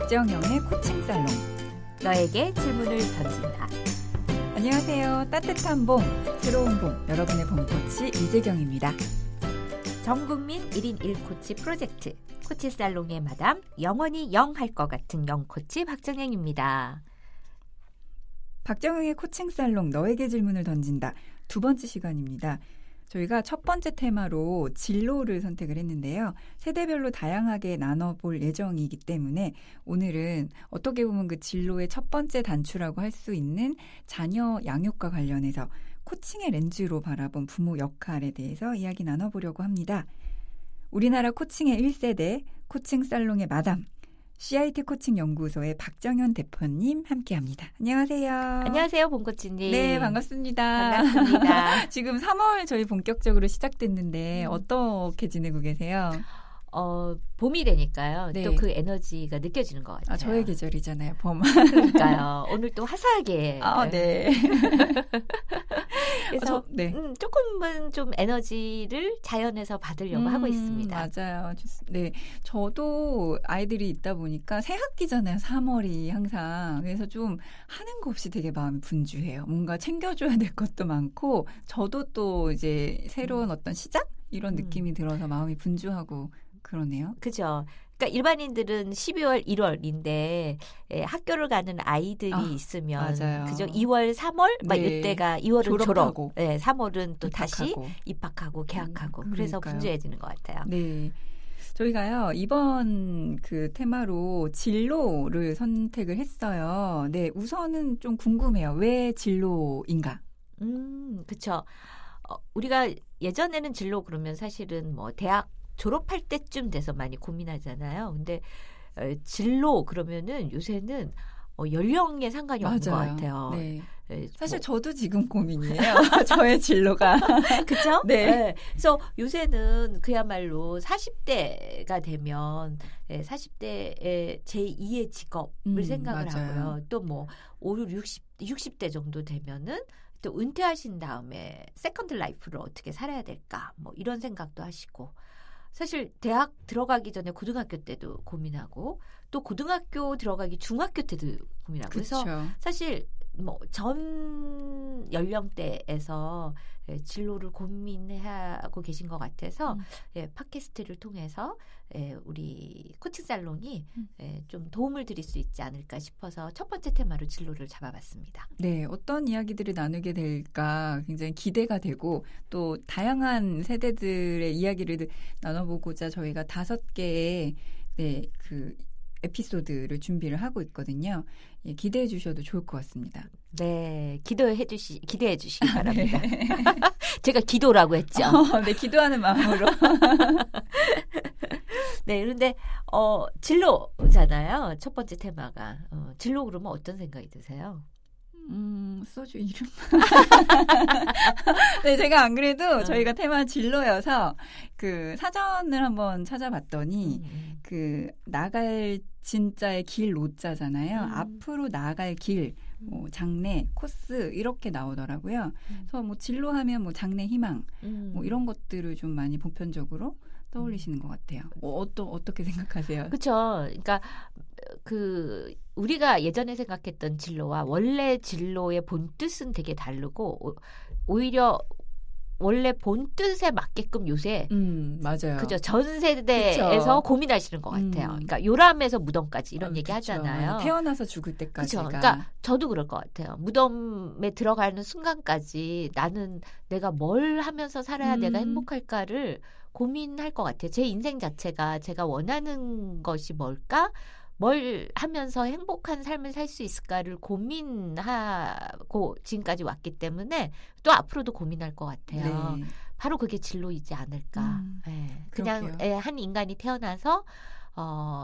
박정영의 코칭 살롱. 너에게 질문을 던진다. 안녕하세요. 따뜻한 봄, 새로운 봄, 여러분의 봄코치 이재경입니다. 전국민 1인 1코치 프로젝트 코치 살롱의 마담, 영원히 영 할 것 같은 영코치 박정영입니다. 박정영의 코칭 살롱, 너에게 질문을 던진다. 두 번째 시간입니다. 저희가 첫 번째 테마로 진로를 선택을 했는데요. 세대별로 다양하게 나눠볼 예정이기 때문에 오늘은 어떻게 보면 그 진로의 첫 번째 단추라고 할 수 있는 자녀 양육과 관련해서 코칭의 렌즈로 바라본 부모 역할에 대해서 이야기 나눠보려고 합니다. 우리나라 코칭의 1세대 코칭 살롱의 마담, CIT 코칭 연구소의 박정현 대표님 함께합니다. 안녕하세요. 안녕하세요, 본코치님. 네, 반갑습니다. 반갑습니다. 지금 3월 저희 본격적으로 시작됐는데 어떻게 지내고 계세요? 봄이 되니까요. 네. 또 그 에너지가 느껴지는 것 같아요. 저의 계절이잖아요, 봄. 그러니까요. 오늘 또 화사하게. 네. 그래서 네. 조금은 좀 에너지를 자연에서 받으려고 하고 있습니다. 맞아요. 네, 저도 아이들이 있다 보니까 새 학기잖아요, 3월이 항상. 그래서 좀 하는 거 없이 되게 마음이 분주해요. 뭔가 챙겨줘야 될 것도 많고, 저도 또 이제 새로운 어떤 시작? 이런 느낌이 들어서 마음이 분주하고 그러네요. 그죠. 그러니까 일반인들은 12월, 1월인데 학교를 가는 아이들이 있으면 맞아요. 그죠. 2월, 3월 막 네. 이때가 2월은 졸업하고. 졸업, 3월은 또 입학하고. 다시 입학하고 개학하고 그래서 그러니까요. 분주해지는 것 같아요. 네. 저희가요, 이번 그 테마로 진로를 선택을 했어요. 네, 우선은 좀 궁금해요. 왜 진로인가? 그렇죠. 우리가 예전에는 진로 그러면 사실은 뭐 대학 졸업할 때쯤 돼서 많이 고민하잖아요. 근데 진로 그러면은 요새는 연령에 상관이 없는 것 같아요. 네. 사실 뭐. 저도 지금 고민이에요. 저의 진로가. 그렇죠? 네. 그래서 요새는 그야말로 40대가 되면 40대의 제2의 직업을 생각을 맞아요. 하고요. 또 뭐 60대 정도 되면은 또 은퇴하신 다음에 세컨드 라이프를 어떻게 살아야 될까? 뭐 이런 생각도 하시고. 사실 대학 들어가기 전에 고등학교 때도 고민하고 또 고등학교 들어가기 중학교 때도 고민하고 그쵸. 그래서 사실 뭐 전 연령대에서 진로를 고민하고 계신 것 같아서 팟캐스트를 통해서 우리 코칭 살롱이 좀 도움을 드릴 수 있지 않을까 싶어서 첫 번째 테마로 진로를 잡아봤습니다. 네, 어떤 이야기들을 나누게 될까 굉장히 기대가 되고 또 다양한 세대들의 이야기를 나눠보고자 저희가 5개의 그 에피소드를 준비를 하고 있거든요. 기대해 주셔도 좋을 것 같습니다. 네, 기대해 주시기 바랍니다. 네. 제가 기도라고 했죠. 네, 기도하는 마음으로. 네, 그런데 진로잖아요. 첫 번째 테마가 진로 그러면 어떤 생각이 드세요? 소주 이름. 네, 제가 안 그래도 저희가 테마 진로여서 그 사전을 한번 찾아봤더니 그 나갈 진짜의 길 로자잖아요. 앞으로 나아갈 길, 뭐 장래, 코스 이렇게 나오더라고요. 그래서 뭐 진로하면 뭐 장래 희망, 뭐 이런 것들을 좀 많이 보편적으로 떠올리시는 것 같아요. 어떻게 생각하세요? 그렇죠. 그러니까 그 우리가 예전에 생각했던 진로와 원래 진로의 본뜻은 되게 다르고 오히려 원래 본뜻에 맞게끔 요새 맞아요. 그죠. 전 세대에서 그쵸. 고민하시는 것 같아요. 그러니까 요람에서 무덤까지 이런 얘기 그쵸. 하잖아요. 태어나서 죽을 때까지가. 그렇죠. 그러니까 저도 그럴 것 같아요. 무덤에 들어가는 순간까지 나는 내가 뭘 하면서 살아야 내가 행복할까를 고민할 것 같아요. 제 인생 자체가 제가 원하는 것이 뭘까? 뭘 하면서 행복한 삶을 살 수 있을까를 고민하고 지금까지 왔기 때문에 또 앞으로도 고민할 것 같아요. 네. 바로 그게 진로이지 않을까. 그냥 그러게요. 한 인간이 태어나서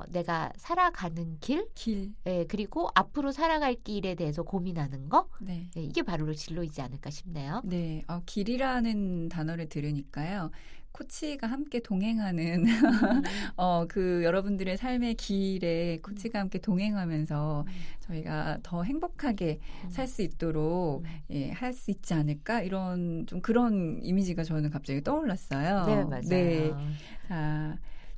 내가 살아가는 길, 그리고 앞으로 살아갈 길에 대해서 고민하는 거, 네. 이게 바로 진로이지 않을까 싶네요. 네, 길이라는 단어를 들으니까요. 코치가 함께 동행하는 그 여러분들의 삶의 길에 코치가 함께 동행하면서 저희가 더 행복하게 살 수 있도록 할 수 있지 않을까 이런 좀 그런 이미지가 저는 갑자기 떠올랐어요. 네, 맞아요. 네. 자,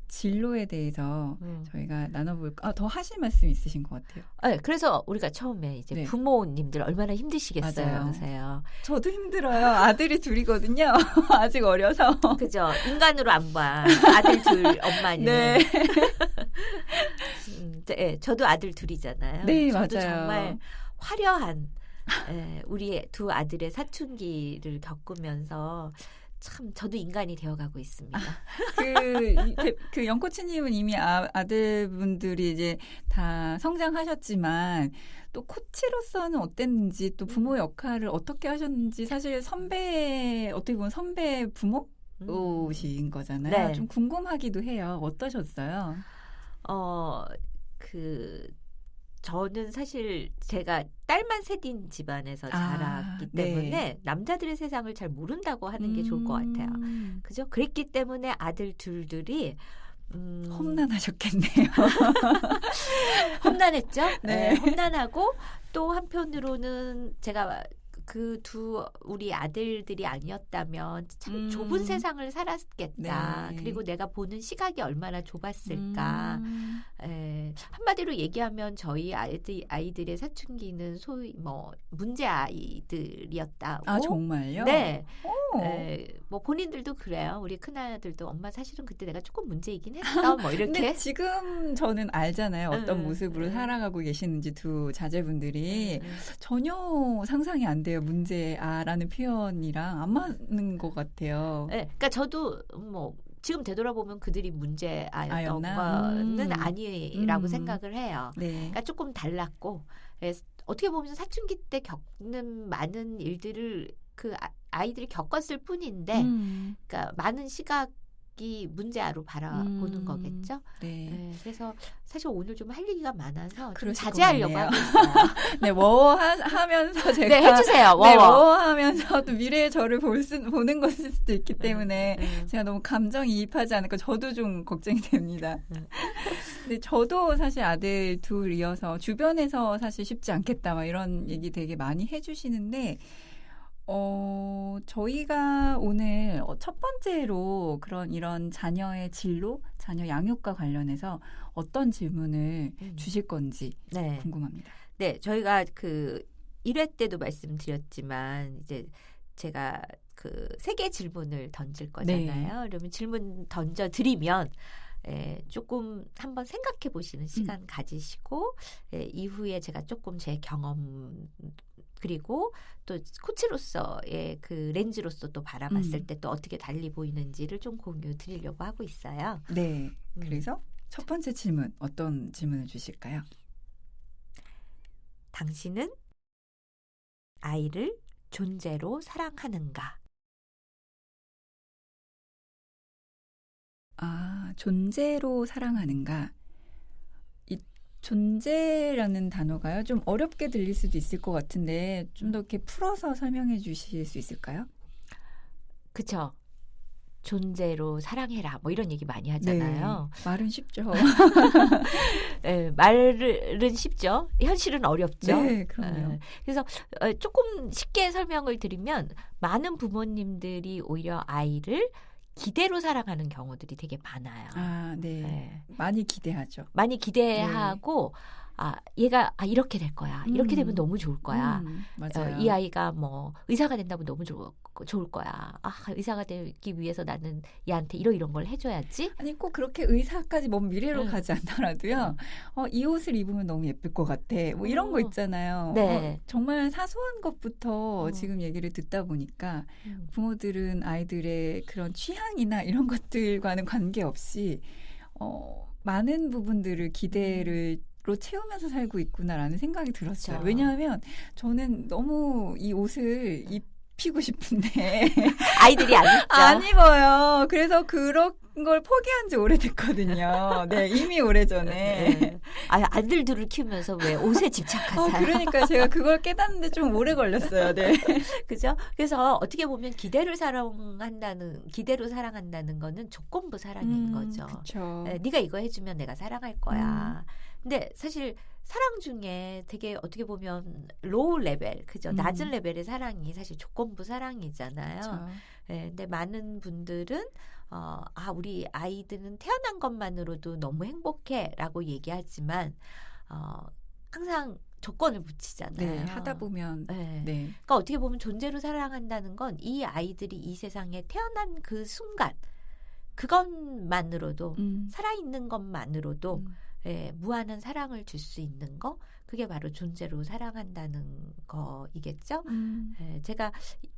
진로에 대해서 저희가 나눠볼까? 더 하실 말씀 있으신 것 같아요. 네, 그래서 우리가 처음에 이제 네. 부모님들 얼마나 힘드시겠어요. 맞아요. 그러세요. 저도 힘들어요. 아들이 둘이거든요. 아직 어려서. 그죠? 인간으로 안 봐. 아들 둘 엄마는. 네. 네, 저도 아들 둘이잖아요. 네, 저도 맞아요. 정말 화려한 우리 두 아들의 사춘기를 겪으면서 참 저도 인간이 되어가고 있습니다. 그 영코치님은 이미 아들분들이 이제 다 성장하셨지만 또 코치로서는 어땠는지 또 부모 역할을 어떻게 하셨는지 사실 어떻게 보면 선배 부모신 거잖아요. 네. 좀 궁금하기도 해요. 어떠셨어요? 저는 사실 제가 딸만 셋인 집안에서 자랐기 때문에 네. 남자들의 세상을 잘 모른다고 하는 게 좋을 것 같아요. 그죠? 그랬기 때문에 아들 둘들이 험난하셨겠네요. 험난했죠? 네. 네, 험난하고 또 한편으로는 제가 우리 아들들이 아니었다면 참 좁은 세상을 살았겠다. 네. 그리고 내가 보는 시각이 얼마나 좁았을까. 한마디로 얘기하면 저희 아이들의 사춘기는 소위 문제 아이들이었다고. 아, 정말요? 네. 뭐 본인들도 그래요. 우리 큰아들도 엄마 사실은 그때 내가 조금 문제이긴 했어. 뭐 이렇게. 근데 지금 저는 알잖아요. 어떤 모습으로 응. 살아가고 계시는지 두 자제분들이 전혀 상상이 안 돼요. 문제아라는 표현이랑 안 맞는 것 같아요. 네, 그러니까 저도 지금 되돌아보면 그들이 문제아였던 거는 아니라고 생각을 해요. 네. 그러니까 조금 달랐고 어떻게 보면 사춘기 때 겪는 많은 일들을 그 아이들이 겪었을 뿐인데, 그러니까 많은 시각이 문제아로 바라보는 거겠죠. 네. 그래서 사실 오늘 좀 할 얘기가 많아서 좀 그러실 자제하려고 것 하고 같네요. 있어요. 네, 워하면서 제가 네, 해주세요. 네, 워하면서 또 미래의 저를 보는 것일 수도 있기 때문에 제가 너무 감정이입하지 않을까 저도 좀 걱정이 됩니다. 근데 저도 사실 아들 둘이어서 주변에서 사실 쉽지 않겠다 막 이런 얘기 되게 많이 해주시는데 저희가 오늘 첫 번째로 이런 자녀의 진로, 자녀 양육과 관련해서 어떤 질문을 주실 건지 네. 궁금합니다. 네, 저희가 1회 때도 말씀드렸지만 이제 제가 3개 질문을 던질 거잖아요. 네. 그러면 질문 던져드리면 조금 한번 생각해 보시는 시간 가지시고 이후에 제가 조금 제 경험 그리고 또 코치로서의 그 렌즈로서 또 바라봤을 때 또 어떻게 달리 보이는지를 좀 공유 드리려고 하고 있어요. 네. 그래서 첫 번째 질문 어떤 질문을 주실까요? 당신은 아이를 존재로 사랑하는가? 존재로 사랑하는가? 이 존재라는 단어가요. 좀 어렵게 들릴 수도 있을 것 같은데 좀 더 이렇게 풀어서 설명해 주실 수 있을까요? 그쵸. 존재로 사랑해라. 뭐 이런 얘기 많이 하잖아요. 네, 말은 쉽죠. 네, 말은 쉽죠. 현실은 어렵죠. 네, 그럼요. 그래서 조금 쉽게 설명을 드리면 많은 부모님들이 오히려 아이를 기대로 사랑하는 경우들이 되게 많아요. 네. 많이 기대하죠. 많이 기대하고 얘가 이렇게 될 거야. 이렇게 되면 너무 좋을 거야. 맞아요. 이 아이가 의사가 된다면 너무 좋을 거야. 의사가 되기 위해서 나는 얘한테 이런 걸 해줘야지. 아니 꼭 그렇게 의사까지 먼 미래로 가지 않더라도요. 이 옷을 입으면 너무 예쁠 것 같아. 뭐 이런 거 있잖아요. 네. 정말 사소한 것부터 지금 얘기를 듣다 보니까 부모들은 아이들의 그런 취향이나 이런 것들과는 관계없이 많은 부분들을 기대로 채우면서 살고 있구나라는 생각이 들었어요. 그렇죠. 왜냐하면 저는 너무 이 옷을 입히고 싶은데 아이들이 안 입죠. 안 입어요. 그래서 그런 걸 포기한 지 오래됐거든요. 네, 이미 오래전에. 네. 아들들을 키우면서 왜 옷에 집착하세요? 그러니까 제가 그걸 깨닫는데 좀 오래 걸렸어요. 네. 그죠? 그래서 어떻게 보면 기대로 사랑한다는 거는 조건부 사랑인 거죠. 그쵸. 네가 이거 해주면 내가 사랑할 거야. 근데 사실 사랑 중에 되게 어떻게 보면 로우 레벨, 그죠? 낮은 레벨의 사랑이 사실 조건부 사랑이잖아요. 그쵸. 근데 많은 분들은 우리 아이들은 태어난 것만으로도 너무 행복해라고 얘기하지만 항상 조건을 붙이잖아요. 네, 하다 보면 네. 네. 그러니까 어떻게 보면 존재로 사랑한다는 건 이 아이들이 이 세상에 태어난 그 순간 그것만으로도 살아있는 것만으로도 무한한 사랑을 줄 수 있는 거 그게 바로 존재로 사랑한다는 거이겠죠. 제가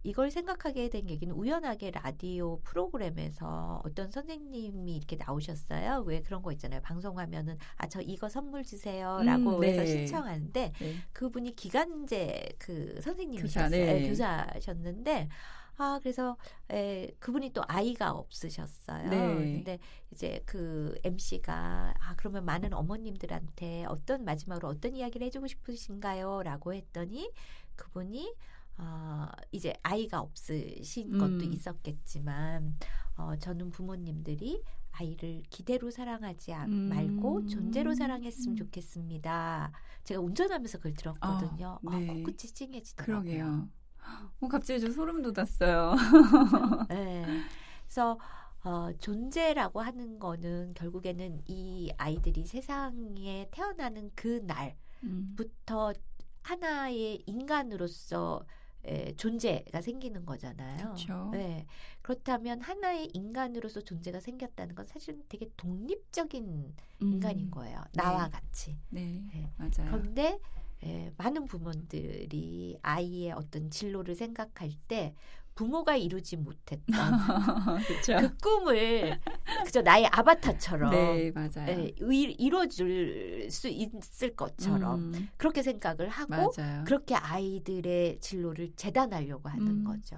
이걸 생각하게 된 계기는 우연하게 라디오 프로그램에서 어떤 선생님이 이렇게 나오셨어요. 왜 그런 거 있잖아요. 방송하면은 저 이거 선물 주세요라고 해서 네. 신청하는데 네. 그분이 기간제 그 선생님이셨어요. 교사, 네. 교사셨는데 그래서 그분이 또 아이가 없으셨어요. 네. 근데 이제 그 MC가 그러면 많은 어머님들한테 마지막으로 어떤 이야기를 해주고 싶으신가요? 라고 했더니 그분이 이제 아이가 없으신 것도 있었겠지만 저는 부모님들이 아이를 기대로 사랑하지 말고 존재로 사랑했으면 좋겠습니다. 제가 운전하면서 그걸 들었거든요. 네. 코끝이 찡해지더라고요. 그러게요. 갑자기 저 소름 돋았어요. 네. 그래서 존재라고 하는 거는 결국에는 이 아이들이 세상에 태어나는 그 날부터 하나의 인간으로서 존재가 생기는 거잖아요. 그렇죠. 네. 그렇다면 하나의 인간으로서 존재가 생겼다는 건 사실은 되게 독립적인 인간인 거예요. 나와 같이. 네, 네. 맞아요. 그런데 많은 부모들이 아이의 어떤 진로를 생각할 때 부모가 이루지 못했던 그렇죠. 그 꿈을 그저 나의 아바타처럼 네, 맞아요. 이뤄줄 수 있을 것처럼 그렇게 생각을 하고 맞아요. 그렇게 아이들의 진로를 재단하려고 하는 거죠.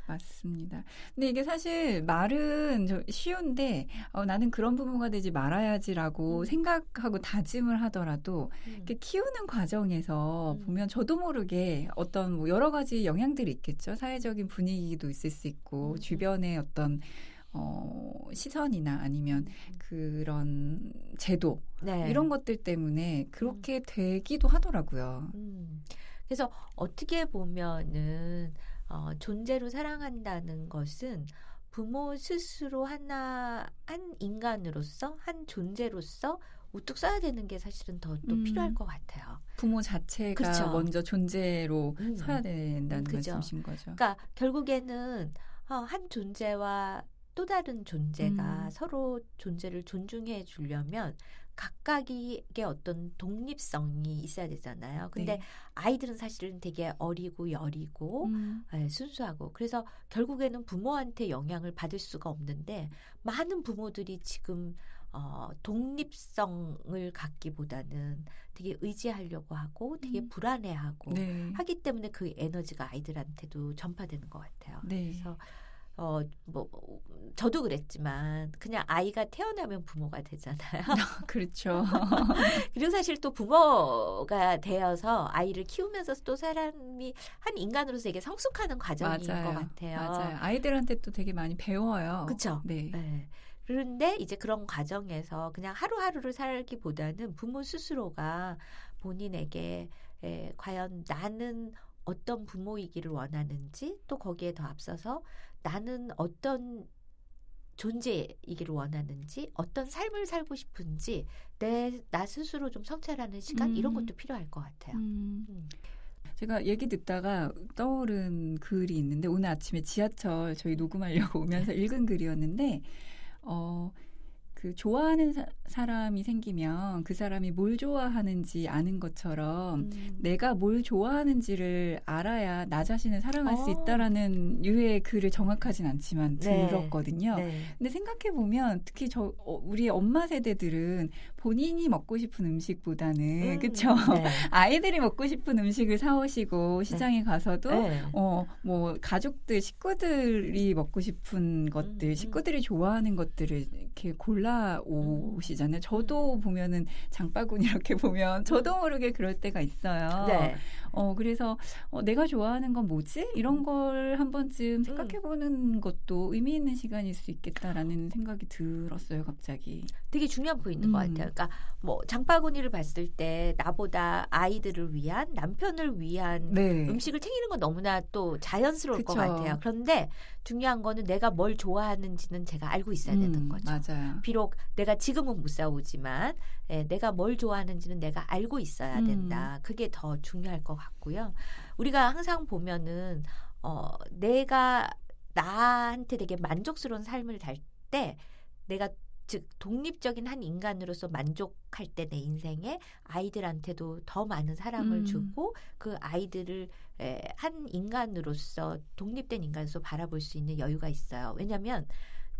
맞습니다. 근데 이게 사실 말은 쉬운데 나는 그런 부모가 되지 말아야지라고 생각하고 다짐을 하더라도 이렇게 키우는 과정에서 보면 저도 모르게 어떤 뭐 여러 가지 영향들이 있겠죠. 사회적인 분위기도 있을 수 있고 주변의 어떤 시선이나 아니면 그런 제도 네. 이런 것들 때문에 그렇게 되기도 하더라고요. 그래서 어떻게 보면은 존재로 사랑한다는 것은 부모 스스로 한 인간으로서 한 존재로서 우뚝 서야 되는 게 사실은 또 필요할 것 같아요. 부모 자체가 그렇죠. 먼저 존재로 서야 된다는 그죠. 말씀이신 거죠. 그러니까 결국에는 한 존재와 또 다른 존재가 서로 존재를 존중해 주려면 각각의 어떤 독립성이 있어야 되잖아요. 근데 네. 아이들은 사실은 되게 어리고 여리고 순수하고 그래서 결국에는 부모한테 영향을 받을 수가 없는데 많은 부모들이 지금 독립성을 갖기보다는 되게 의지하려고 하고 되게 불안해하고 네. 하기 때문에 그 에너지가 아이들한테도 전파되는 것 같아요. 네. 그래서 저도 그랬지만 그냥 아이가 태어나면 부모가 되잖아요. 그렇죠. 그리고 사실 또 부모가 되어서 아이를 키우면서 또 사람이 한 인간으로서 되게 성숙하는 과정인 것 같아요. 맞아요. 아이들한테 또 되게 많이 배워요. 그렇죠. 네. 네. 그런데 이제 그런 과정에서 그냥 하루하루를 살기보다는 부모 스스로가 본인에게 과연 나는 어떤 부모이기를 원하는지 또 거기에 더 앞서서 나는 어떤 존재이기를 원하는지 어떤 삶을 살고 싶은지 나 스스로 좀 성찰하는 시간 이런 것도 필요할 것 같아요. 제가 얘기 듣다가 떠오른 글이 있는데 오늘 아침에 지하철 저희 녹음하려고 오면서 읽은 글이었는데 그 좋아하는 사람이 생기면 그 사람이 뭘 좋아하는지 아는 것처럼 내가 뭘 좋아하는지를 알아야 나 자신을 사랑할 수 있다라는 유의 글을 정확하진 않지만 들었거든요. 네. 근데 생각해보면 특히 우리 엄마 세대들은 본인이 먹고 싶은 음식보다는 그쵸? 네. 아이들이 먹고 싶은 음식을 사오시고 시장에 가서도 뭐 가족들 식구들이 먹고 싶은 것들 식구들이 좋아하는 것들을 이렇게 골라 오시잖아요. 저도 보면은 장바구니 이렇게 보면 저도 모르게 그럴 때가 있어요. 네. 그래서 내가 좋아하는 건 뭐지? 이런 걸 한 번쯤 생각해보는 것도 의미 있는 시간일 수 있겠다라는 생각이 들었어요, 갑자기. 되게 중요한 포인트인 것 같아요. 그러니까 뭐 장바구니를 봤을 때 나보다 아이들을 위한, 남편을 위한 네. 음식을 챙기는 건 너무나 또 자연스러울 것 그쵸. 같아요. 그런데 중요한 거는 내가 뭘 좋아하는지는 제가 알고 있어야 되는 거죠. 맞아요. 비록 내가 지금은 못 싸우지만 내가 뭘 좋아하는지는 내가 알고 있어야 된다. 그게 더 중요할 것 같고요. 우리가 항상 보면은 내가 나한테 되게 만족스러운 삶을 살 때 내가 즉 독립적인 한 인간으로서 만족할 때 내 인생에 아이들한테도 더 많은 사랑을 주고 그 아이들을 한 인간으로서 독립된 인간으로서 바라볼 수 있는 여유가 있어요. 왜냐하면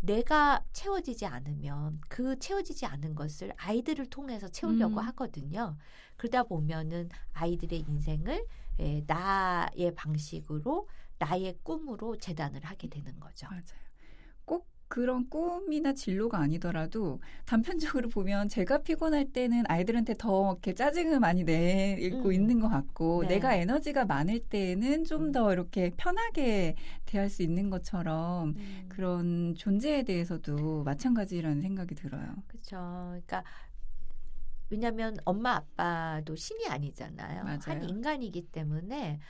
내가 채워지지 않으면 그 채워지지 않은 것을 아이들을 통해서 채우려고 하거든요. 그러다 보면은 아이들의 인생을 나의 방식으로 나의 꿈으로 재단을 하게 되는 거죠. 맞아요. 꼭 그런 꿈이나 진로가 아니더라도 단편적으로 보면 제가 피곤할 때는 아이들한테 더 이렇게 짜증을 많이 내고 있는 것 같고 네. 내가 에너지가 많을 때는 좀 더 이렇게 편하게 대할 수 있는 것처럼 그런 존재에 대해서도 마찬가지라는 생각이 들어요. 그렇죠. 그러니까 왜냐하면 엄마 아빠도 신이 아니잖아요. 맞아요. 한 인간이기 때문에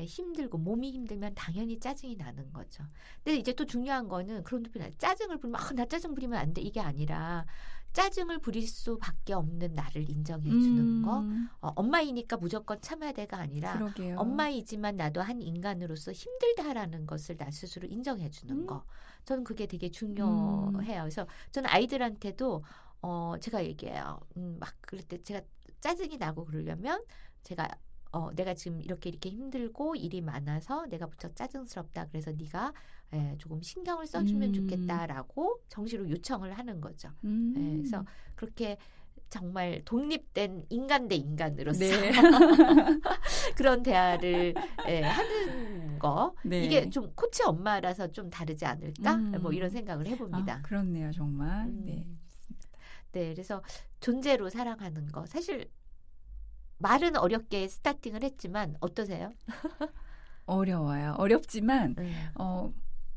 힘들고 몸이 힘들면 당연히 짜증이 나는 거죠. 근데 이제 또 중요한 거는 그런 표현, 짜증을 부리면 나 짜증 부리면 안 돼 이게 아니라 짜증을 부릴 수밖에 없는 나를 인정해 주는 거. 엄마이니까 무조건 참아야 돼가 아니라 그러게요. 엄마이지만 나도 한 인간으로서 힘들다라는 것을 나 스스로 인정해 주는 거. 저는 그게 되게 중요해요. 그래서 저는 아이들한테도 제가 얘기해요. 막 그럴 때 제가 짜증이 나고 그러려면 제가 내가 지금 이렇게 힘들고 일이 많아서 내가 무척 짜증스럽다. 그래서 네가 조금 신경을 써주면 좋겠다라고 정식으로 요청을 하는 거죠. 그래서 그렇게 정말 독립된 인간 대 인간으로서 네. 그런 대화를 하는 거. 네. 이게 좀 코치 엄마라서 좀 다르지 않을까? 뭐 이런 생각을 해봅니다. 그렇네요, 정말. 네. 네, 그래서 존재로 사랑하는 거. 사실 말은 어렵게 스타팅을 했지만 어떠세요? 어려워요. 어렵지만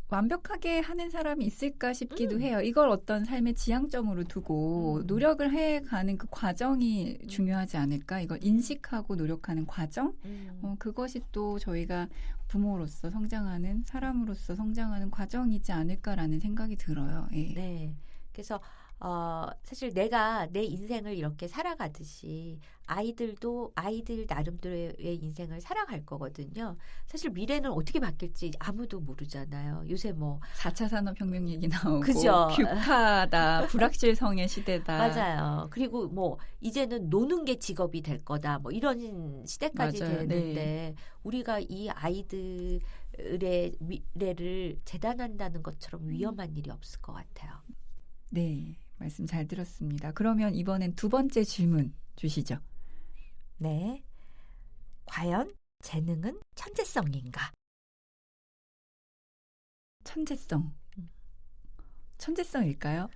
완벽하게 하는 사람이 있을까 싶기도 해요. 이걸 어떤 삶의 지향점으로 두고 노력을 해가는 그 과정이 중요하지 않을까? 이걸 인식하고 노력하는 과정? 그것이 또 저희가 부모로서 성장하는, 사람으로서 성장하는 과정이지 않을까라는 생각이 들어요. 예. 네. 그래서 사실 내가 내 인생을 이렇게 살아가듯이 아이들도 아이들 나름대로의 인생을 살아갈 거거든요. 사실 미래는 어떻게 바뀔지 아무도 모르잖아요. 요새 뭐 4차 산업혁명 얘기 나오고 그죠. 뷰카다, 불확실성의 시대다. 맞아요. 그리고 뭐 이제는 노는 게 직업이 될 거다. 뭐 이런 시대까지 맞아요. 되는데 네. 우리가 이 아이들의 미래를 재단한다는 것처럼 위험한 일이 없을 것 같아요. 네, 말씀 잘 들었습니다. 그러면 이번엔 두 번째 질문 주시죠. 네. 과연 재능은 천재성인가? 천재성. 천재성일까요?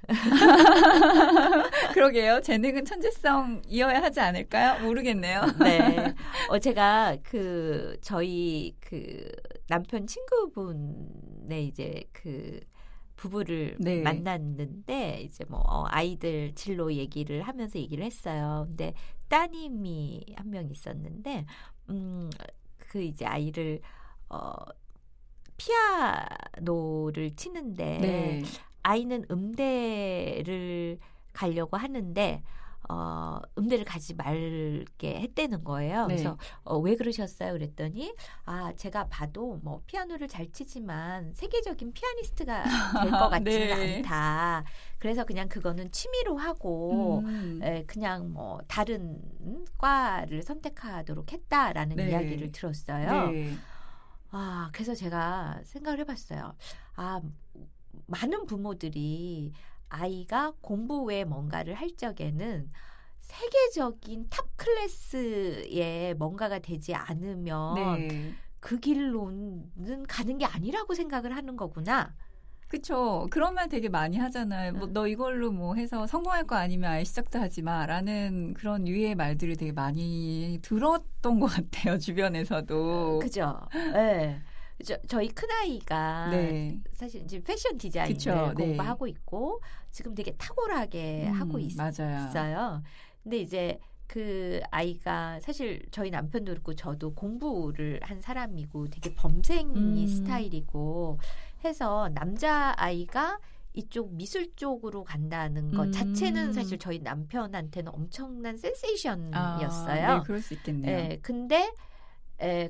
그러게요. 재능은 천재성이어야 하지 않을까요? 모르겠네요. 네. 제가 저희 남편 친구분의 이제 부부를 네. 만났는데 이제 뭐 아이들 진로 얘기를 하면서 얘기를 했어요. 근데 따님이 한 명 있었는데 이제 아이를 피아노를 치는데 네. 아이는 음대를 가려고 하는데 음대를 가지 말게 했다는 거예요. 네. 그래서 왜 그러셨어요? 그랬더니 제가 봐도 뭐 피아노를 잘 치지만 세계적인 피아니스트가 될 것 같지는 네. 않다. 그래서 그냥 그거는 취미로 하고 그냥 뭐 다른 과를 선택하도록 했다라는 네. 이야기를 들었어요. 네. 그래서 제가 생각을 해봤어요. 많은 부모들이 아이가 공부 외에 뭔가를 할 적에는 세계적인 탑 클래스의 뭔가가 되지 않으면 네. 그 길로는 가는 게 아니라고 생각을 하는 거구나. 그쵸. 그런 말 되게 많이 하잖아요. 뭐, 너 이걸로 뭐 해서 성공할 거 아니면 아예 시작도 하지 마. 라는 그런 유의 말들을 되게 많이 들었던 것 같아요. 주변에서도. 그죠? 네. 저희 큰아이가 네. 사실 이제 패션 디자인을 그쵸, 네. 공부하고 있고 지금 되게 탁월하게 하고 맞아요. 있어요. 근데 이제 그 아이가 사실 저희 남편도 그렇고 저도 공부를 한 사람이고 되게 범생이 스타일이고 해서 남자 아이가 이쪽 미술 쪽으로 간다는 것 자체는 사실 저희 남편한테는 엄청난 센세이션이었어요. 네, 그럴 수 있겠네요. 네, 근데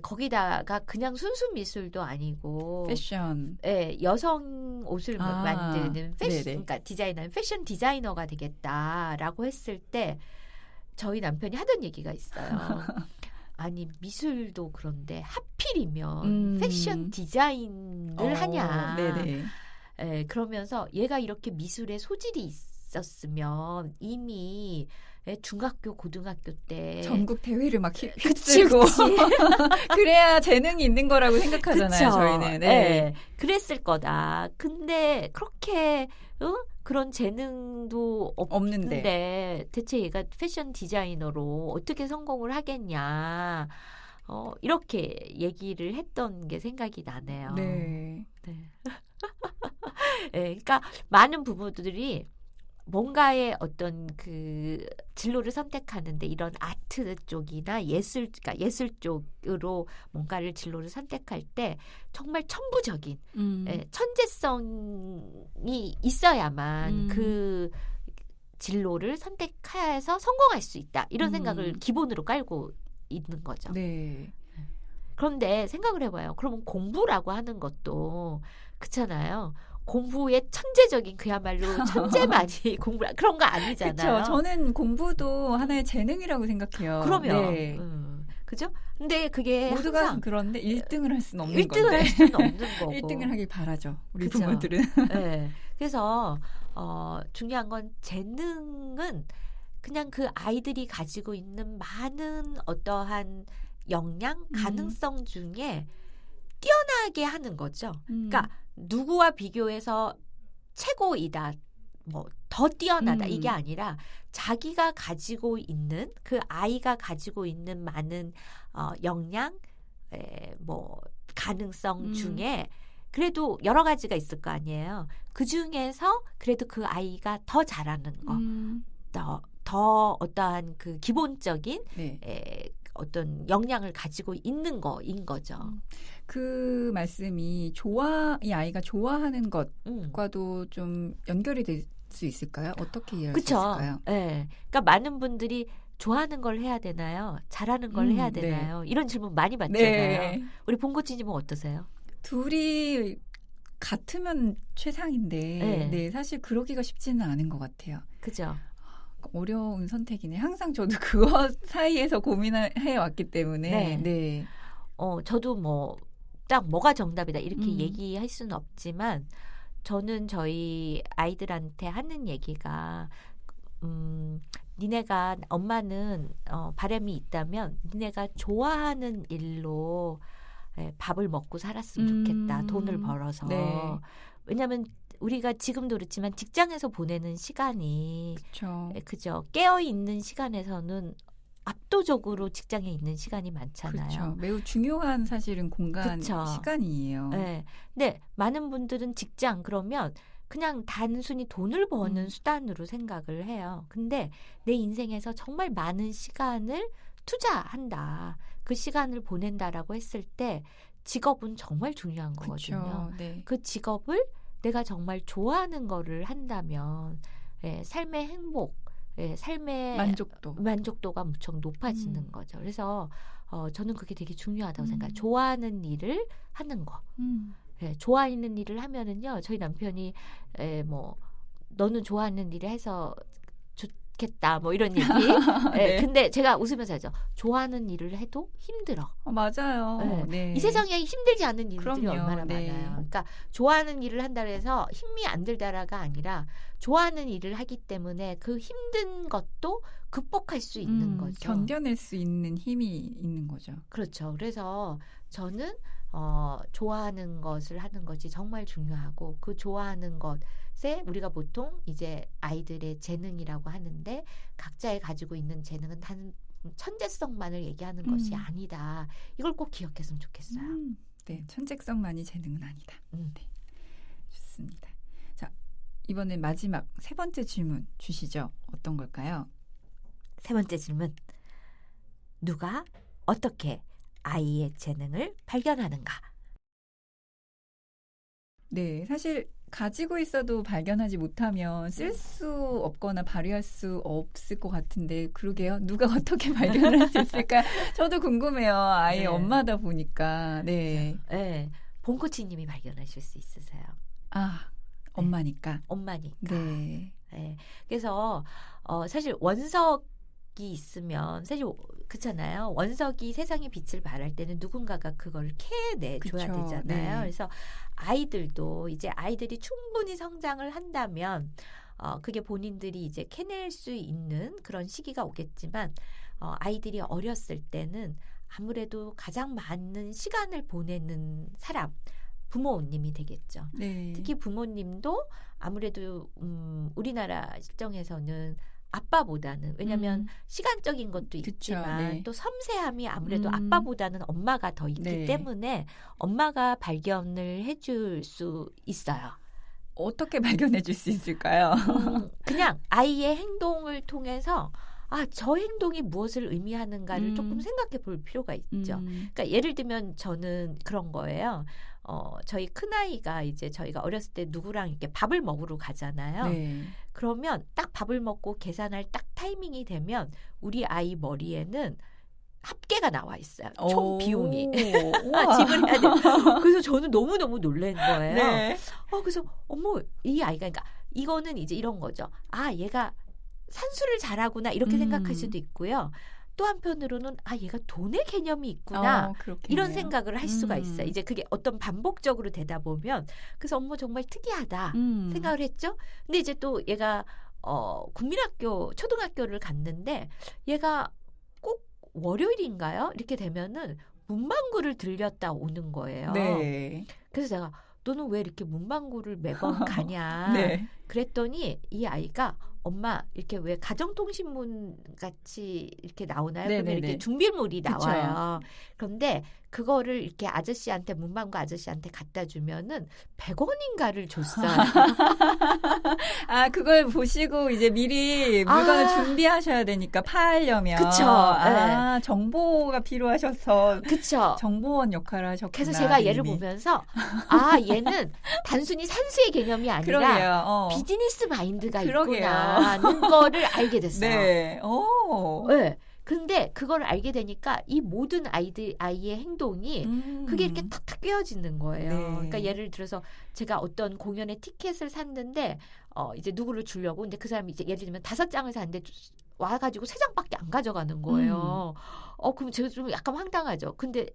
거기다가 그냥 순수 미술도 아니고 패션. 여성 옷을 만드는 패션, 네네. 그러니까 디자이너는 패션 디자이너가 되겠다라고 했을 때 저희 남편이 하던 얘기가 있어요. 아니 미술도 그런데 하필이면 패션 디자인을 하냐. 네네. 그러면서 얘가 이렇게 미술에 소질이 있었으면 이미 중학교, 고등학교 때 전국 대회를 막 휩쓸고 그래야 재능이 있는 거라고 생각하잖아요. 그쵸? 저희는. 네. 그랬을 거다. 근데 그렇게 그런 재능도 없는데 대체 얘가 패션 디자이너로 어떻게 성공을 하겠냐. 이렇게 얘기를 했던 게 생각이 나네요. 네. 그러니까 많은 부부들이 뭔가의 어떤 그 진로를 선택하는데 이런 아트 쪽이나 그러니까 예술 쪽으로 뭔가를 진로를 선택할 때 정말 천부적인 천재성이 있어야만 그 진로를 선택해서 성공할 수 있다. 이런 생각을 기본으로 깔고 있는 거죠. 네. 그런데 생각을 해봐요. 그러면 공부라고 하는 것도 그렇잖아요. 공부에 천재적인 그야말로 천재만이 공부 그런 거 아니잖아요. 그렇죠. 저는 공부도 하나의 재능이라고 생각해요. 그러면 네. 그죠? 근데 그게 모두가 항상 그런데 1등을 할 수는 없는 1등을 건데. 할 수는 없는 거고 1등을 하길 바라죠. 우리 그쵸? 부모들은. 네. 그래서 중요한 건 재능은 그냥 그 아이들이 가지고 있는 많은 어떠한 역량, 가능성 중에 뛰어나게 하는 거죠. 그러니까 누구와 비교해서 최고이다, 뭐 더 뛰어나다 이게 아니라 자기가 가지고 있는 그 아이가 가지고 있는 많은 역량, 뭐 가능성 중에 그래도 여러 가지가 있을 거 아니에요. 그 중에서 그래도 그 아이가 더 잘하는 거, 더 어떠한 그 기본적인 어떤 역량을 가지고 있는 거인 거죠. 그 말씀이 이 아이가 좋아하는 것과도 좀 연결이 될 수 있을까요? 어떻게 이해할 수 있을까요? 네. 그러니까 많은 분들이 좋아하는 걸 해야 되나요? 잘하는 걸 해야 되나요? 이런 질문 많이 받잖아요. 네. 우리 봉고치님은 어떠세요? 둘이 같으면 최상인데 네. 사실 그러기가 쉽지는 않은 것 같아요. 그죠? 어려운 선택이네. 항상 저도 그거 사이에서 고민을 해왔기 때문에. 네. 저도 뭐 딱 뭐가 정답이다 이렇게 얘기할 수는 없지만 저는 저희 아이들한테 하는 얘기가 니네가 엄마는 바람이 있다면 니네가 좋아하는 일로 밥을 먹고 살았으면 좋겠다. 돈을 벌어서. 네. 왜냐하면 우리가 지금도 그렇지만 직장에서 보내는 시간이 그죠. 깨어있는 시간에서는 압도적으로 직장에 있는 시간이 많잖아요. 그렇죠. 매우 중요한 사실은 시간이에요. 네. 근데 많은 분들은 직장 그러면 그냥 단순히 돈을 버는 수단으로 생각을 해요. 근데 내 인생에서 정말 많은 시간을 투자한다. 그 시간을 보낸다라고 했을 때 직업은 정말 중요한 거거든요. 네. 그 직업을 내가 정말 좋아하는 거를 한다면 삶의 행복, 삶의 만족도가 무척 높아지는 거죠. 그래서 저는 그게 되게 중요하다고 생각해요. 좋아하는 일을 하는 거. 좋아하는 일을 하면은요. 저희 남편이 뭐 너는 좋아하는 일을 해서 좋겠다 뭐 이런 얘기. 네. 근데 제가 웃으면서 하죠. 좋아하는 일을 해도 힘들어. 맞아요. 네. 이 세상에 힘들지 않은 일들이 그럼요. 얼마나 많아요. 그러니까 좋아하는 일을 한다 해서 힘이 안 들다라가 아니라 좋아하는 일을 하기 때문에 그 힘든 것도 극복할 수 있는 거죠. 견뎌낼 수 있는 힘이 있는 거죠. 그렇죠. 그래서 저는 좋아하는 것을 하는 것이 정말 중요하고 그 좋아하는 것에 우리가 보통 이제 아이들의 재능이라고 하는데 각자의 가지고 있는 재능은 단 천재성만을 얘기하는 것이 아니다. 이걸 꼭 기억했으면 좋겠어요. 네, 천재성만이 재능은 아니다. 네, 좋습니다. 자, 이번엔 마지막 세 번째 질문 주시죠. 어떤 걸까요? 세 번째 질문. 누가 어떻게 아이의 재능을 발견하는가? 네, 사실 가지고 있어도 발견하지 못하면 쓸 수 없거나 발휘할 수 없을 것 같은데 그러게요. 누가 어떻게 발견할 수 있을까? 저도 궁금해요. 아이 네. 엄마다 보니까. 네. 네. 봉코치님이 발견하실 수 있으세요. 아, 엄마니까. 엄마니까. 네. 네. 그래서 사실 원석이 있으면 사실 그렇잖아요. 원석이 세상에 빛을 발할 때는 누군가가 그걸 캐내줘야 그쵸. 되잖아요. 네. 그래서 아이들도 이제 아이들이 충분히 성장을 한다면 그게 본인들이 이제 캐낼 수 있는 그런 시기가 오겠지만 아이들이 어렸을 때는 아무래도 가장 많은 시간을 보내는 사람 부모님이 되겠죠. 네. 특히 부모님도 아무래도 우리나라 실정에서는 아빠보다는 왜냐하면 시간적인 것도 그쵸, 있지만 네. 또 섬세함이 아무래도 아빠보다는 엄마가 더 있기 네. 때문에 엄마가 발견을 해줄 수 있어요. 어떻게 발견해 줄 수 있을까요? 그냥 아이의 행동을 통해서 저 행동이 무엇을 의미하는가를 조금 생각해 볼 필요가 있죠. 그러니까 예를 들면 저는 그런 거예요. 저희 큰아이가 이제 저희가 어렸을 때 누구랑 이렇게 밥을 먹으러 가잖아요. 네. 그러면 딱 밥을 먹고 계산할 딱 타이밍이 되면 우리 아이 머리에는 합계가 나와 있어요. 총 비용이. 지불해야 돼. 그래서 저는 너무너무 놀란 거예요. 네. 그래서 어머 이 아이가 그러니까 이거는 이제 이런 거죠. 얘가 산수를 잘하구나 이렇게 생각할 수도 있고요. 또 한편으로는 얘가 돈의 개념이 있구나 이런 생각을 할 수가 있어요. 이제 그게 어떤 반복적으로 되다 보면 그래서 어머 정말 특이하다 생각을 했죠. 근데 이제 또 얘가 국민학교 초등학교를 갔는데 얘가 꼭 월요일인가요? 이렇게 되면은 문방구를 들렸다 오는 거예요. 네. 그래서 내가 너는 왜 이렇게 문방구를 매번 가냐? 네. 그랬더니 이 아이가 엄마 이렇게 왜 가정통신문 같이 이렇게 나오나요? 그러면 네네네. 이렇게 준비물이 그쵸. 나와요. 그런데 그거를 이렇게 아저씨한테 문방구 아저씨한테 갖다 주면은 100원인가를 줬어요. 그걸 보시고 이제 미리 물건을 준비하셔야 되니까 팔려면. 그쵸. 네. 정보가 필요하셔서 그쵸. 정보원 역할을 하셨구나. 그래서 제가 얘를 이미. 보면서 얘는 단순히 산수의 개념이 아니라 그러게요. 비즈니스 마인드가 그러게요. 있구나는 거를 알게 됐어요. 네. 네. 근데 그걸 알게 되니까 이 모든 아이의 행동이 그게 이렇게 탁탁 꿰어지는 거예요. 네. 그러니까 예를 들어서 제가 어떤 공연의 티켓을 샀는데 이제 누구를 주려고 근데 그 사람이 이제 예를 들면 5장을 샀는데 와가지고 3장밖에 안 가져가는 거예요. 그럼 제가 좀 약간 황당하죠. 근데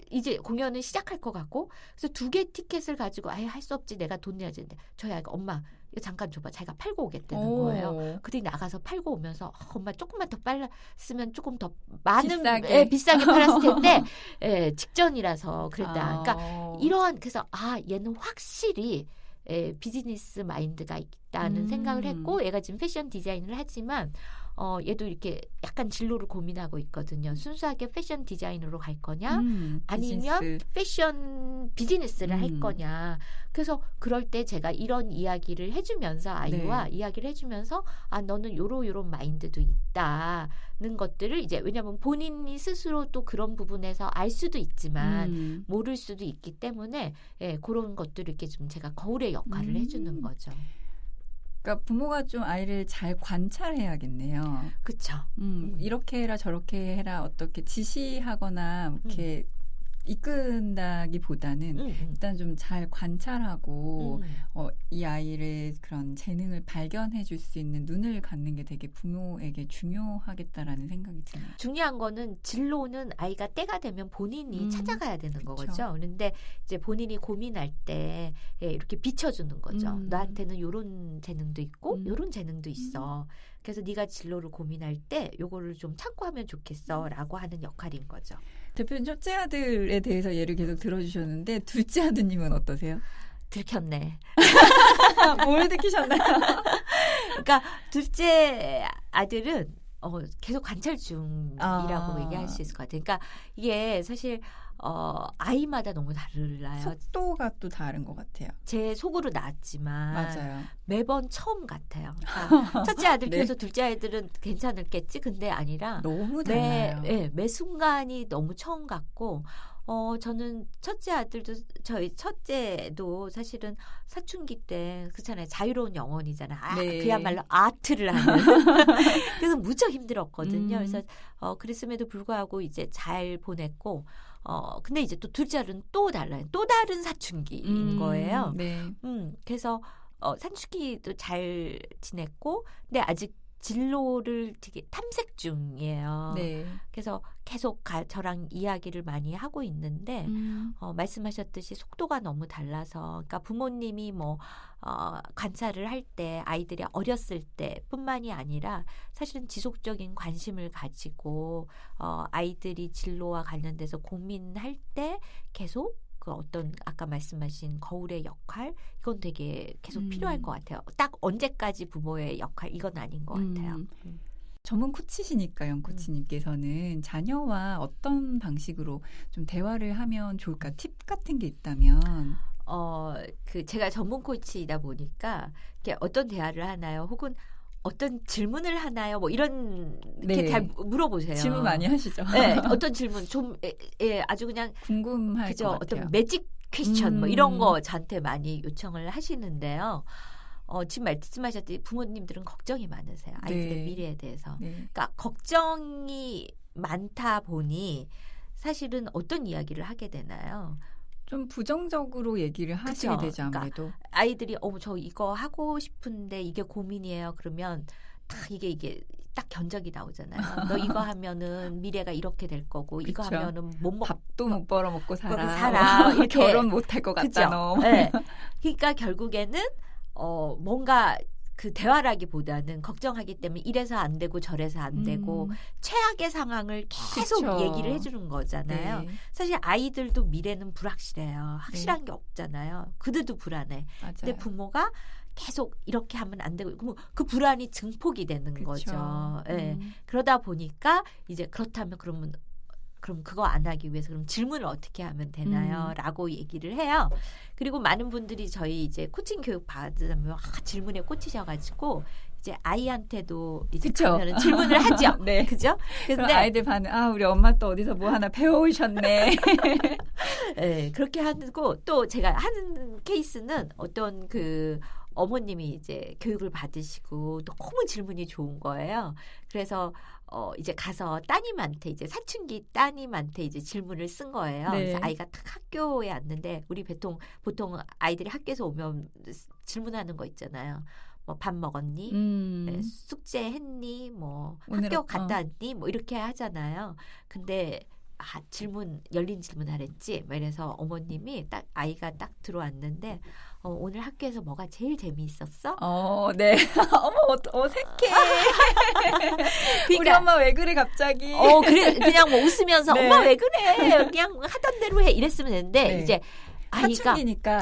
이제 공연을 시작할 것 같고 그래서 2개 티켓을 가지고 할 수 없지 내가 돈 내야지. 근데 저희 아이가 엄마 이거 잠깐 줘봐. 자기가 팔고 오겠다는 거예요. 그들이 나가서 팔고 오면서 엄마 조금만 더 빨랐으면 조금 더 많은 비싸게 팔았을 텐데 직전이라서 그랬다. 그러니까 이러한 그래서 얘는 확실히 비즈니스 마인드가 있다는 생각을 했고 얘가 지금 패션 디자인을 하지만 얘도 이렇게 약간 진로를 고민하고 있거든요. 순수하게 패션 디자인으로 갈 거냐 아니면 패션 비즈니스를 할 거냐. 그래서 그럴 때 제가 이런 이야기를 해주면서 아이와 이야기를 해주면서 너는 요런 마인드도 있다는 것들을 이제 왜냐하면 본인이 스스로 또 그런 부분에서 알 수도 있지만 모를 수도 있기 때문에 그런 것들을 이렇게 좀 제가 거울의 역할을 해주는 거죠. 그러니까 부모가 좀 아이를 잘 관찰해야겠네요. 그렇죠. 이렇게 해라 저렇게 해라 어떻게 지시하거나 이렇게 이끈다기보다는 일단 좀 잘 관찰하고 이 아이의 그런 재능을 발견해 줄 수 있는 눈을 갖는 게 되게 부모에게 중요하겠다라는 생각이 드네요. 중요한 거는 진로는 아이가 때가 되면 본인이 찾아가야 되는 그쵸. 거죠. 그런데 이제 본인이 고민할 때 이렇게 비춰주는 거죠. 너한테는 요런 재능도 있고 요런 재능도 있어. 그래서 네가 진로를 고민할 때 요거를 좀 참고하면 좋겠어라고 하는 역할인 거죠. 대표님 첫째 아들에 대해서 예를 계속 들어주셨는데 둘째 아드님은 어떠세요? 들켰네. 뭘 느끼셨나요? 그러니까 둘째 아들은 계속 관찰 중이라고 얘기할 수 있을 것 같아요. 그러니까 이게 사실 아이마다 너무 달라요. 속도가 또 다른 것 같아요. 제 속으로 낳았지만 맞아요. 매번 처음 같아요. 그러니까 첫째 아들 네. 키워서 둘째 아들은 괜찮을겠지. 근데 아니라 너무 달라요. 매 순간이 너무 처음 같고 저는 첫째 아들도 저희 첫째도 사실은 사춘기 때 그렇잖아요. 자유로운 영혼이잖아. 네. 그야말로 아트를 하는. 그래서 무척 힘들었거든요. 그래서 그랬음에도 불구하고 이제 잘 보냈고 근데 이제 또 둘째 아들은 또 달라요. 또 다른 사춘기인 거예요. 네. 그래서 사춘기도 잘 지냈고 근데 아직 진로를 되게 탐색 중이에요. 네. 그래서 계속 저랑 이야기를 많이 하고 있는데 말씀하셨듯이 속도가 너무 달라서 그러니까 부모님이 관찰을 할 때 아이들이 어렸을 때뿐만이 아니라 사실은 지속적인 관심을 가지고 아이들이 진로와 관련돼서 고민할 때 계속 그 어떤 아까 말씀하신 거울의 역할 이건 되게 계속 필요할 것 같아요. 딱 언제까지 부모의 역할 이건 아닌 것 같아요. 전문 코치시니까 영코치님께서는 자녀와 어떤 방식으로 좀 대화를 하면 좋을까? 팁 같은 게 있다면 제가 전문 코치이다 보니까 이렇게 어떤 대화를 하나요? 혹은 어떤 질문을 하나요? 뭐 이런 이렇게 네. 잘 물어보세요. 질문 많이 하시죠? 네, 어떤 질문 좀 아주 그냥 궁금할 그죠? 것 같아요. 어떤 매직 퀘스천 뭐 이런 거 저한테 많이 요청을 하시는데요. 지금 말씀하셨듯이 부모님들은 걱정이 많으세요. 아이들의 네. 미래에 대해서. 네. 그러니까 걱정이 많다 보니 사실은 어떤 이야기를 하게 되나요? 좀 부정적으로 얘기를 하시게 그쵸? 되죠, 아무래도. 아이들이 저 이거 하고 싶은데 이게 고민이에요. 그러면 딱 이게 딱 견적이 나오잖아요. 너 이거 하면은 미래가 이렇게 될 거고 이거 그쵸. 하면은 못 먹. 밥도 못 벌어 먹고 살아. 살아. 이렇게. 결혼 못 할 것 같다, 그죠? 너. 네. 그러니까 결국에는 뭔가 그 대화라기보다는 걱정하기 때문에 이래서 안 되고 저래서 안 되고 최악의 상황을 계속 그쵸. 얘기를 해주는 거잖아요. 네. 사실 아이들도 미래는 불확실해요. 확실한 게 없잖아요. 그들도 불안해. 맞아요. 근데 부모가 계속 이렇게 하면 안 되고 그럼 그 불안이 증폭이 되는 그쵸. 거죠. 예. 그러다 보니까 이제 그렇다면 그럼 그거 안 하기 위해서 그럼 질문을 어떻게 하면 되나요? 라고 얘기를 해요. 그리고 많은 분들이 저희 이제 코칭 교육 받으면 질문에 꽂히셔가지고 이제 아이한테도 이제 그쵸. 가면은 질문을 하죠. 네. 그죠? 그럼 근데 아이들 반응, 우리 엄마 또 어디서 뭐 하나 배워오셨네. 네, 그렇게 하고 또 제가 하는 케이스는 어떤 그 어머님이 이제 교육을 받으시고 또 너무 질문이 좋은 거예요. 그래서 이제 가서 따님한테 이제 사춘기 따님한테 이제 질문을 쓴 거예요. 네. 그래서 아이가 딱 학교에 왔는데 우리 보통 아이들이 학교에서 오면 질문하는 거 있잖아요. 뭐 밥 먹었니? 네, 숙제 했니? 뭐 오늘 학교 갔다 왔니? 뭐 이렇게 하잖아요. 근데 열린 질문 하랬지. 뭐 이래서 어머님이 딱 아이가 딱 들어왔는데 오늘 학교에서 뭐가 제일 재미있었어? 네. 어머, 어색해. 우리 그러니까, 엄마 왜 그래, 갑자기? 그래, 그냥 뭐 웃으면서 네. 엄마 왜 그래? 그냥 하던 대로 해. 이랬으면 되는데 네. 이제 아이가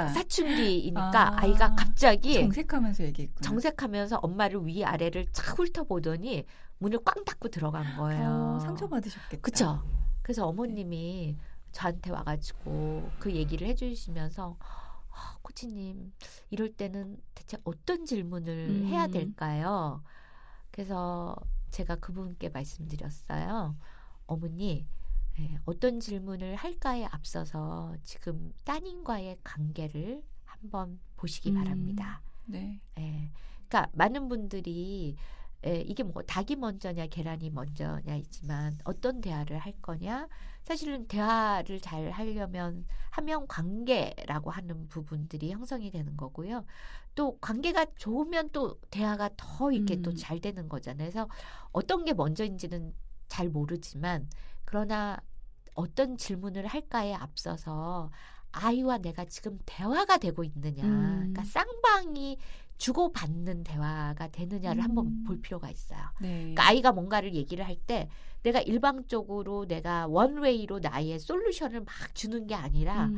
사춘기니까 아이가 갑자기 정색하면서 얘기했구나. 정색하면서 엄마를 위아래를 착 훑어보더니 문을 꽝 닫고 들어간 거예요. 상처받으셨겠다. 그쵸? 그래서 어머님이 저한테 와가지고 그 얘기를 해주시면서 코치님 이럴 때는 대체 어떤 질문을 해야 될까요? 그래서 제가 그분께 말씀드렸어요. 어머니 어떤 질문을 할까에 앞서서 지금 따님과의 관계를 한번 보시기 바랍니다. 네. 그러니까 많은 분들이 이게 뭐 닭이 먼저냐 계란이 먼저냐이지만 어떤 대화를 할 거냐 사실은 대화를 잘 하려면 한명 관계라고 하는 부분들이 형성이 되는 거고요. 또 관계가 좋으면 또 대화가 더 이렇게 또 잘 되는 거잖아요. 그래서 어떤 게 먼저인지는 잘 모르지만 그러나 어떤 질문을 할까에 앞서서 아이와 내가 지금 대화가 되고 있느냐. 그러니까 쌍방이 주고받는 대화가 되느냐를 한번 볼 필요가 있어요. 네. 그러니까 아이가 뭔가를 얘기를 할 때 내가 일방적으로 내가 원웨이로 나의 솔루션을 막 주는 게 아니라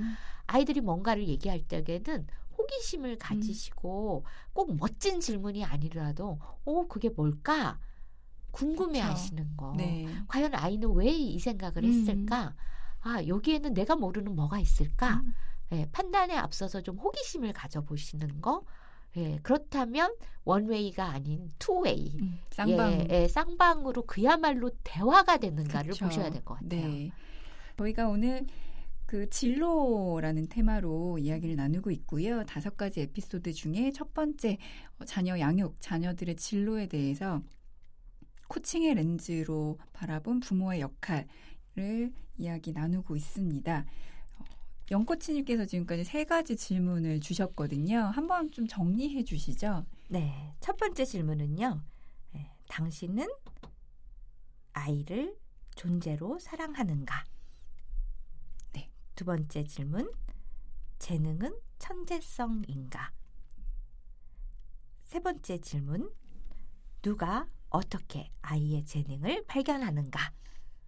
아이들이 뭔가를 얘기할 때에는 호기심을 가지시고 꼭 멋진 질문이 아니라도 그게 뭘까? 궁금해 그쵸. 하시는 거. 네. 과연 아이는 왜 이 생각을 했을까? 여기에는 내가 모르는 뭐가 있을까? 예, 판단에 앞서서 좀 호기심을 가져보시는 거. 예, 그렇다면 원웨이가 아닌 투웨이. 쌍방. 예, 쌍방으로 그야말로 대화가 되는가를 그쵸. 보셔야 될 것 같아요. 네. 저희가 오늘 그 진로라는 테마로 이야기를 나누고 있고요. 5가지 에피소드 중에 첫 번째 자녀 양육, 자녀들의 진로에 대해서 코칭의 렌즈로 바라본 부모의 역할을 이야기 나누고 있습니다. 영코치님께서 지금까지 3가지 질문을 주셨거든요. 한번 좀 정리해 주시죠. 네, 첫 번째 질문은요. 당신은 아이를 존재로 사랑하는가? 네. 두 번째 질문, 재능은 천재성인가? 세 번째 질문, 누가 어떻게 아이의 재능을 발견하는가?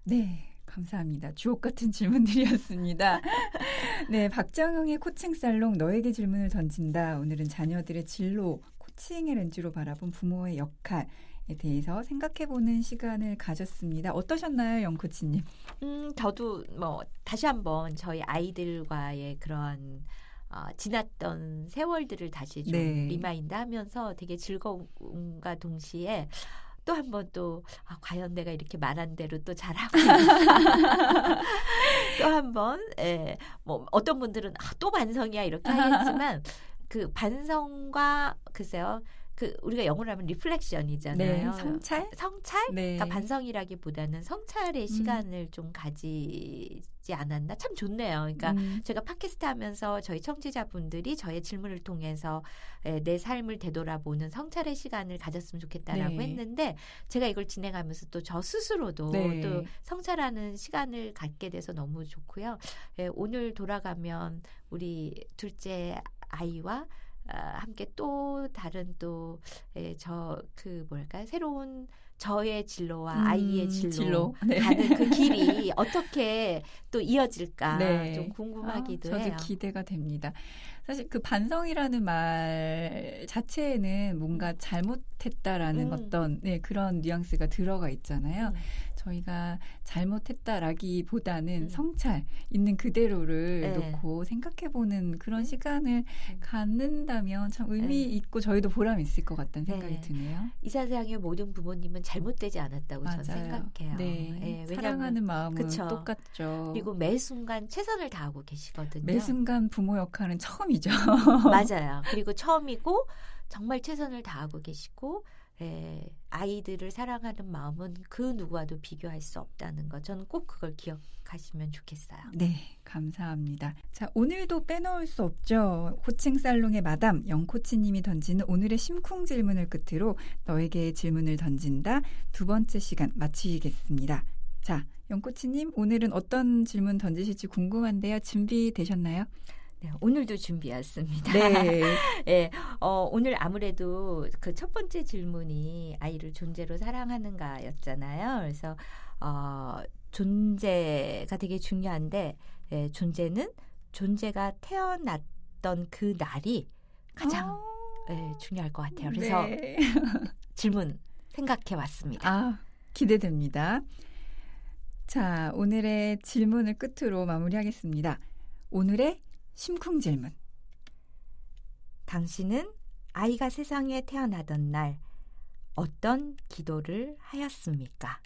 네, 감사합니다. 주옥 같은 질문들이었습니다. 네, 박정영의 코칭 살롱 너에게 질문을 던진다. 오늘은 자녀들의 진로, 코칭의 렌즈로 바라본 부모의 역할에 대해서 생각해보는 시간을 가졌습니다. 어떠셨나요, 영코치님? 저도 다시 한번 저희 아이들과의 그런 지났던 세월들을 다시 좀 네. 리마인드하면서 되게 즐거움과 동시에 또 한 번 또 과연 내가 이렇게 말한 대로 또 잘하고 있나 또 한 번 어떤 분들은 또 반성이야 이렇게 하겠지만 그 반성과 글쎄요 우리가 영어로 하면 리플렉션이잖아요. 네, 성찰? 네. 그러니까 반성이라기보다는 성찰의 시간을 좀 가지지 않았나? 참 좋네요. 그러니까 제가 팟캐스트 하면서 저희 청취자분들이 저의 질문을 통해서 내 삶을 되돌아보는 성찰의 시간을 가졌으면 좋겠다라고 네. 했는데 제가 이걸 진행하면서 또 저 스스로도 네. 또 성찰하는 시간을 갖게 돼서 너무 좋고요. 오늘 돌아가면 우리 둘째 아이와 함께 또 다른 또 새로운 저의 진로와 아이의 진로 네. 가는 그 길이 어떻게 또 이어질까 네. 좀 궁금하기도 저도 해요. 기대가 됩니다. 사실 그 반성이라는 말 자체에는 뭔가 잘못했다라는 어떤 그런 뉘앙스가 들어가 있잖아요. 저희가 잘못했다라기보다는 성찰 있는 그대로를 네. 놓고 생각해보는 그런 시간을 갖는다면 참 의미 있고 저희도 보람 있을 것 같다는 생각이 네. 드네요. 이 세상의 모든 부모님은 잘못되지 않았다고 맞아요. 저는 생각해요. 네. 왜냐하면 사랑하는 마음은 그쵸. 똑같죠. 그리고 매 순간 최선을 다하고 계시거든요. 매 순간 부모 역할은 처음이죠. 맞아요. 그리고 처음이고 정말 최선을 다하고 계시고 아이들을 사랑하는 마음은 그 누구와도 비교할 수 없다는 거. 저는 꼭 그걸 기억하시면 좋겠어요. 네, 감사합니다. 자, 오늘도 빼놓을 수 없죠. 코칭 살롱의 마담 영코치님이 던지는 오늘의 심쿵 질문을 끝으로 너에게 질문을 던진다 2번째 시간 마치겠습니다. 자, 영코치님 오늘은 어떤 질문 던지실지 궁금한데요. 준비되셨나요? 네, 오늘도 준비했습니다. 네. 네, 오늘 아무래도 그 첫 번째 질문이 아이를 존재로 사랑하는가였잖아요. 그래서 존재가 되게 중요한데 존재는 존재가 태어났던 그 날이 가장 중요할 것 같아요. 그래서 네. 질문 생각해 왔습니다. 기대됩니다. 자, 오늘의 질문을 끝으로 마무리하겠습니다. 오늘의 심쿵 질문. 당신은 아이가 세상에 태어나던 날 어떤 기도를 하였습니까?